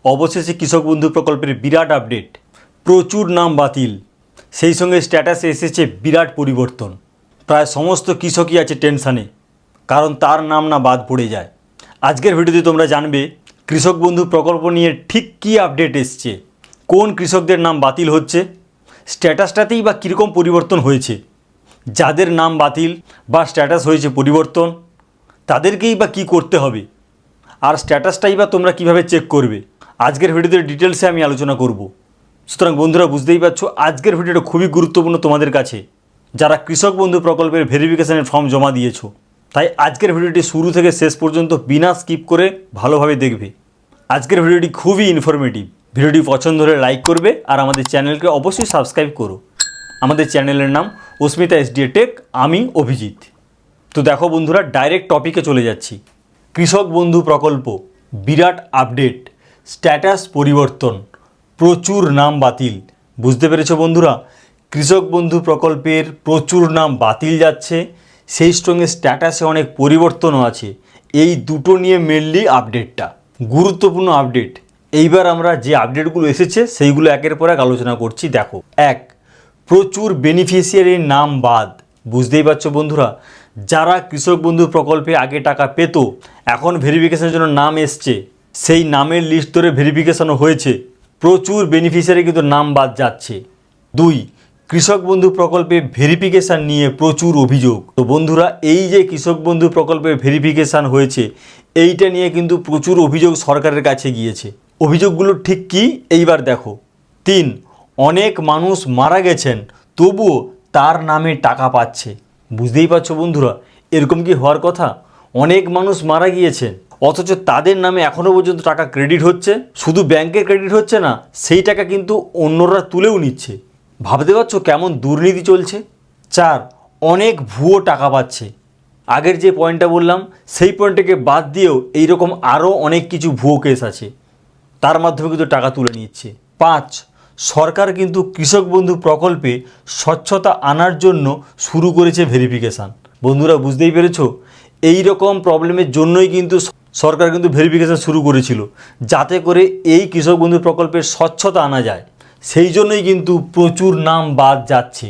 অবশেষে কৃষক বন্ধু প্রকল্পের বিরাট আপডেট। প্রচুর নাম বাতিল, সেই সঙ্গে স্ট্যাটাসে এসেছে বিরাট পরিবর্তন। প্রায় সমস্ত কৃষকই আছে টেনশানে, কারণ তার নাম না বাদ পড়ে যায়। আজকের ভিডিওতে তোমরা জানবে কৃষক বন্ধু প্রকল্প নিয়ে ঠিক কী আপডেট এসছে, কোন কৃষকদের নাম বাতিল হচ্ছে, স্ট্যাটাসটাতেই বা কীরকম পরিবর্তন হয়েছে। যাদের নাম বাতিল বা স্ট্যাটাস হয়েছে পরিবর্তন, তাদেরকেই বা কী করতে হবে, আর স্ট্যাটাসটাই বা তোমরা কীভাবে চেক করবে, আজকের ভিডিওতে ডিটেলসে আমি আলোচনা করব। সুতরাং বন্ধুরা বুঝতেই পারছো আজকের ভিডিওটা খুবই গুরুত্বপূর্ণ তোমাদের কাছে, যারা কৃষক বন্ধু প্রকল্পের ভেরিফিকেশনের ফর্ম জমা দিয়েছো। তাই আজকের ভিডিওটি শুরু থেকে শেষ পর্যন্ত বিনা স্কিপ করে ভালোভাবে দেখবে। আজকের ভিডিওটি খুবই ইনফরমেটিভ। ভিডিওটি পছন্দ হলে লাইক করবে, আর আমাদের চ্যানেলকে অবশ্যই সাবস্ক্রাইব করো। আমাদের চ্যানেলের নাম অস্মিতা এসডিএ টেক, আমি অভিজিৎ। তো দেখো বন্ধুরা, ডাইরেক্ট টপিকে চলে যাচ্ছি। কৃষক বন্ধু প্রকল্প বিরাট আপডেট, স্ট্যাটাস পরিবর্তন, প্রচুর নাম বাতিল। বুঝতে পেরেছো বন্ধুরা, কৃষক বন্ধু প্রকল্পের প্রচুর নাম বাতিল যাচ্ছে, সেই সঙ্গে স্ট্যাটাসে অনেক পরিবর্তনও আছে। এই দুটো নিয়ে মেনলি আপডেটটা, গুরুত্বপূর্ণ আপডেট। এইবার আমরা যে আপডেটগুলো এসেছে সেইগুলো একের পর এক আলোচনা করছি। দেখো, এক, প্রচুর বেনিফিশিয়ারির নাম বাদ। বুঝতেই পারছো বন্ধুরা, যারা কৃষক বন্ধু প্রকল্পে আগে টাকা পেত, এখন ভেরিফিকেশনের জন্য নাম এসছে, সেই নামের লিস্ট ধরে ভেরিফিকেশনও হয়েছে, প্রচুর বেনিফিশিয়ারি কিন্তু নাম বাদ যাচ্ছে। দুই, কৃষক বন্ধু প্রকল্পে ভেরিফিকেশান নিয়ে প্রচুর অভিযোগ। তো বন্ধুরা, এই যে কৃষক বন্ধু প্রকল্পের ভেরিফিকেশান হয়েছে, এইটা নিয়ে কিন্তু প্রচুর অভিযোগ সরকারের কাছে গিয়েছে। অভিযোগগুলো ঠিক কী এইবার দেখো। তিন, অনেক মানুষ মারা গেছেন, তবুও তার নামে টাকা পাচ্ছে। বুঝতেই পারছো বন্ধুরা, এরকম কি হওয়ার কথা? অনেক মানুষ মারা গিয়েছেন, অথচ তাদের নামে এখনও পর্যন্ত টাকা ক্রেডিট হচ্ছে। শুধু ব্যাংকে ক্রেডিট হচ্ছে না, সেই টাকা কিন্তু অন্যরা তুলেও নিচ্ছে। ভাবতে পারছো কেমন দুর্নীতি চলছে? চার, অনেক ভুয়ো টাকা পাচ্ছে। আগের যে পয়েন্টটা বললাম, সেই পয়েন্টটাকে বাদ দিয়েও এইরকম আরও অনেক কিছু ভুয়ো কেস আছে, তার মাধ্যমে কিন্তু টাকা তুলে নিচ্ছে। পাঁচ, সরকার কিন্তু কৃষক বন্ধু প্রকল্পে স্বচ্ছতা আনার জন্য শুরু করেছে ভেরিফিকেশান। বন্ধুরা বুঝতেই পেরেছো, এই রকম প্রবলেমের জন্যই কিন্তু সরকার কিন্তু ভেরিফিকেশান শুরু করেছিল, যাতে করে এই কৃষক বন্ধু প্রকল্পের স্বচ্ছতা আনা যায়। সেই জন্যই কিন্তু প্রচুর নাম বাদ যাচ্ছে।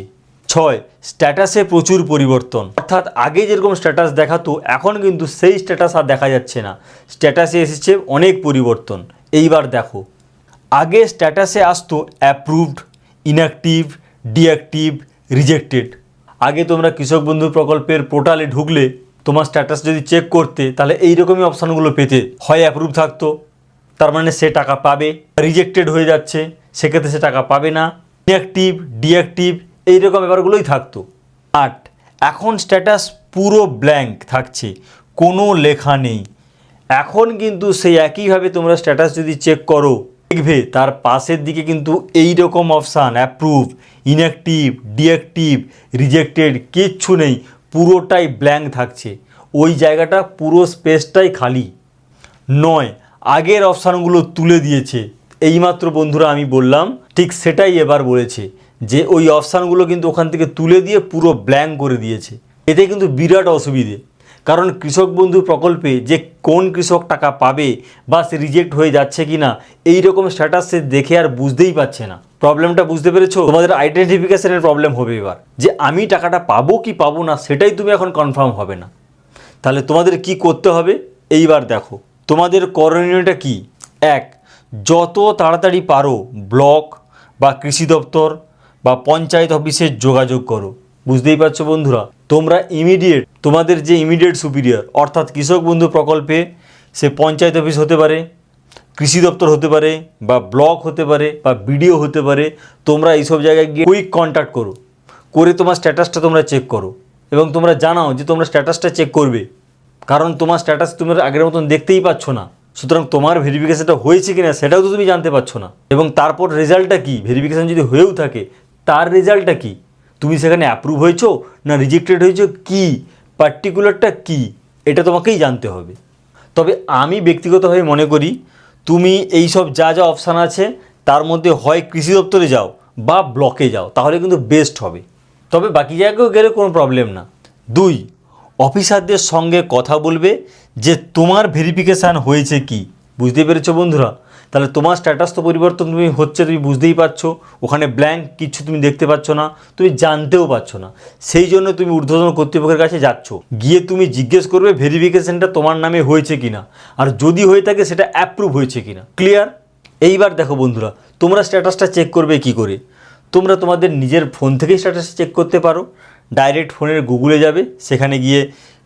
ছয়, স্ট্যাটাসে প্রচুর পরিবর্তন, অর্থাৎ আগে যেরকম স্ট্যাটাস দেখাতো, এখন কিন্তু সেই স্ট্যাটাস আর দেখা যাচ্ছে না। স্ট্যাটাসে এসেছে অনেক পরিবর্তন। এইবার দেখো, আগে স্ট্যাটাসে আসতো অ্যাপ্রুভড, ইনঅ্যাক্টিভ, ডিঅ্যাক্টিভ, রিজেক্টেড। আগে তোমরা কৃষক বন্ধু প্রকল্পের পোর্টালে ঢুকলে তোমার স্ট্যাটাস যদি চেক করতে, তাহলে এইরকমই অপশানগুলো পেতে। হয় অ্যাপ্রুভ থাকতো, তার মানে সে টাকা পাবে, রিজেক্টেড হয়ে যাচ্ছে, সেক্ষেত্রে সে টাকা পাবে না, ইনঅ্যাক্টিভ, ডিঅ্যাক্টিভ, এইরকম ব্যাপারগুলোই থাকতো। 8, এখন স্ট্যাটাস পুরো ব্ল্যাঙ্ক থাকছে, কোনো লেখা নেই। এখন কিন্তু সেই একইভাবে তোমরা স্ট্যাটাস যদি চেক করো, দেখবে তার পাশের দিকে কিন্তু এই রকম option approve, inactive, deactive, rejected কিচ্ছু নেই, পুরোটাই ব্ল্যাঙ্ক থাকছে। ওই জায়গাটা পুরো স্পেসটাই খালি। 9, আগের অপশানগুলো তুলে দিয়েছে। এইমাত্র বন্ধুরা আমি বললাম, ঠিক সেটাই এবার বলেছে, যে ওই অপশানগুলো কিন্তু ওখান থেকে তুলে দিয়ে পুরো ব্ল্যাঙ্ক করে দিয়েছে। এতে কিন্তু বিরাট অসুবিধে, কারণ কৃষক বন্ধু প্রকল্পে যে কোন কৃষক টাকা পাবে বা সে রিজেক্ট হয়ে যাচ্ছে কি না, এইরকম স্ট্যাটাস সে দেখে আর বুঝতেই পারছে না। প্রবলেমটা বুঝতে পেরেছো? তোমাদের আইডেন্টিফিকেশনের প্রবলেম হবে এবার, যে আমি টাকাটা পাবো কি পাবো না সেটাই তুমি এখন কনফার্ম হবে না। তাহলে তোমাদের কি করতে হবে এইবার দেখো। তোমাদের করণীয়টা কি? 1, যত তাড়াতাড়ি পারো ব্লক বা কৃষি দপ্তর বা পঞ্চায়েত অফিসে যোগাযোগ করো। বুঝতেই পারছো বন্ধুরা, তোমরা ইমিডিয়েট তোমাদের যে ইমিডিয়েট সুপিরিয়র, অর্থাৎ কৃষক বন্ধু প্রকল্পে সে পঞ্চায়েত অফিস হতে পারে, কৃষি দপ্তর হতে পারে, বা ব্লক হতে পারে, বা বিডিও হতে পারে, তোমরা এইসব জায়গায় গিয়ে কুইক কন্ট্যাক্ট করো, করে তোমার স্ট্যাটাসটা তোমরা চেক করো, এবং তোমরা জানাও যে তোমরা স্ট্যাটাসটা চেক করবে, কারণ তোমার স্ট্যাটাস তুমি আগের মতন দেখতেই পাচ্ছ না। সুতরাং তোমার ভেরিফিকেশনটা হয়েছে কিনা সেটাও তো তুমি জানতে পারছো না, এবং তারপর রেজাল্টটা কি, ভেরিফিকেশন যদি হয়েও থাকে তার রেজাল্টটা কি, তুমি সেখানে অ্যাপ্রুভ হয়েছো না রিজেক্টেড হয়েছো, কি পার্টিকুলারটা কি, এটা তোমাকেই জানতে হবে। তবে আমি ব্যক্তিগতভাবে মনে করি তুমি এই সব যা যা অপশান আছে তার মধ্যে হয় কৃষি দপ্তরে যাও বা ব্লকে যাও, তাহলে কিন্তু বেস্ট হবে। তবে বাকি জায়গায়ও গেলে কোনো প্রবলেম না। 2, অফিসারদের সঙ্গে কথা বলবে যে তোমার ভেরিফিকেশান হয়েছে কি। বুঝতে পেরেছো বন্ধুরা, তাহলে তোমার স্ট্যাটাস তো পরিবর্তন তুমি হচ্ছে, তুমি বুঝতেই পারছো। ওখানে ব্ল্যাঙ্ক, কিছু তুমি দেখতে পাচ্ছ না, তুমি জানতেও পারছো না। সেই জন্য তুমি ঊর্ধ্বতন কর্তৃপক্ষের কাছে যাচ্ছ, গিয়ে তুমি জিজ্ঞেস করবে ভেরিফিকেশনটা তোমার নামে হয়েছে কিনা, আর যদি হয়ে থাকে সেটা অ্যাপ্রুভ হয়েছে কিনা। ক্লিয়ার? এইবার দেখো বন্ধুরা, তোমরা স্ট্যাটাসটা চেক করবে কি করে? তোমরা তোমাদের নিজের ফোন থেকেই স্ট্যাটাস চেক করতে পারো। ডাইরেক্ট ফোনের গুগলে যাবে, সেখানে গিয়ে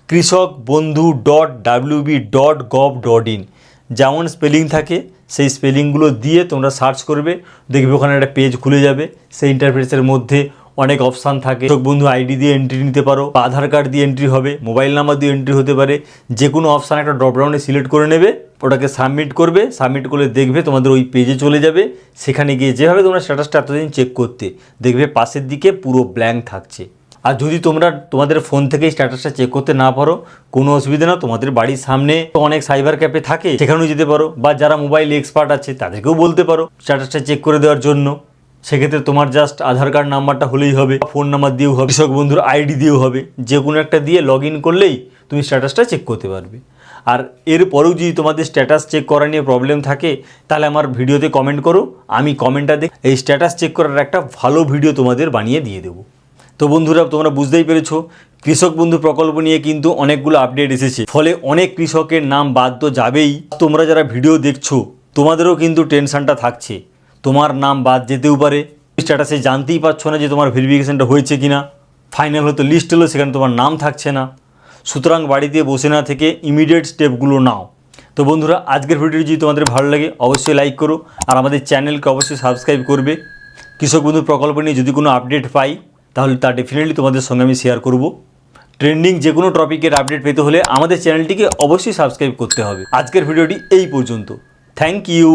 krisakbandhu.wb.gov.in যেমন স্পেলিং থাকে সেই স্পেলিংগুলো দিয়ে তোমরা সার্চ করবে, দেখবে ওখানে একটা পেজ খুলে যাবে। সেই ইন্টারফেসের মধ্যে অনেক অপশান থাকে। কৃষক বন্ধু আইডি দিয়ে এন্ট্রি নিতে পারো, আধার কার্ড দিয়ে এন্ট্রি হবে, মোবাইল নাম্বার দিয়ে এন্ট্রি হতে পারে। যে কোনো অপশান একটা ড্রপডাউনে সিলেক্ট করে নেবে, ওটাকে সাবমিট করবে। সাবমিট করলে দেখবে তোমাদের ওই পেজে চলে যাবে। সেখানে গিয়ে যেভাবে তোমরা স্ট্যাটাসটা এতদিন চেক করতে, দেখবে পাশের দিকে পুরো ব্ল্যাঙ্ক থাকছে। আর যদি তোমরা তোমাদের ফোন থেকেই স্ট্যাটাসটা চেক করতে না পারো, কোনো অসুবিধা না, তোমাদের বাড়ির সামনে অনেক সাইবার ক্যাফে থাকে, সেখানেও যেতে পারো, বা যারা মোবাইল এক্সপার্ট আছে তাদেরকেও বলতে পারো স্ট্যাটাসটা চেক করে দেওয়ার জন্য। সেক্ষেত্রে তোমার জাস্ট আধার কার্ড নাম্বারটা হলেই হবে, ফোন নাম্বার দিয়েও হবে, কৃষক বন্ধুর আইডি দিয়েও হবে। যে কোনো একটা দিয়ে লগ ইন করলেই তুমি স্ট্যাটাসটা চেক করতে পারবে। আর এরপরেও যদি তোমাদের স্ট্যাটাস চেক করা নিয়ে প্রবলেম থাকে, তাহলে আমার ভিডিওতে কমেন্ট করো, আমি কমেন্টটা দেখে এই স্ট্যাটাস চেক করার একটা ভালো ভিডিও তোমাদের বানিয়ে দিয়ে দেবো। তো বন্ধুরা, তোমরা বুঝতেই পেরেছো, কৃষক বন্ধু প্রকল্প নিয়ে কিন্তু অনেকগুলো আপডেট এসেছে, ফলে অনেক কৃষকের নাম বাদ তো যাবেই। তোমরা যারা ভিডিও দেখছো তোমাদেরও কিন্তু টেনশনটা থাকছে, তোমার নাম বাদ যেতেও পারে। স্ট্যাটাসে জানতেই পারছো না যে তোমার ভেরিফিকেশনটা হয়েছে কিনা। ফাইনাল হয়তো লিস্ট হলো, সেখানে তোমার নাম থাকছে না। সুতরাং বাড়িতে বসে না থেকে ইমিডিয়েট স্টেপগুলো নাও। তো বন্ধুরা, আজকের ভিডিও যদি তোমাদের ভালো লাগে অবশ্যই লাইক করো, আর আমাদের চ্যানেলকে অবশ্যই সাবস্ক্রাইব করবে। কৃষক বন্ধু প্রকল্প নিয়ে যদি কোনো আপডেট পাই তাহলে তা ডেফিনেটলি তোমাদের সঙ্গে আমি শেয়ার করব। ট্রেন্ডিং যে কোনো টপিকের আপডেট পেতে হলে আমাদের চ্যানেলটিকে অবশ্যই সাবস্ক্রাইব করতে হবে। আজকের ভিডিওটি এই পর্যন্ত। Thank you.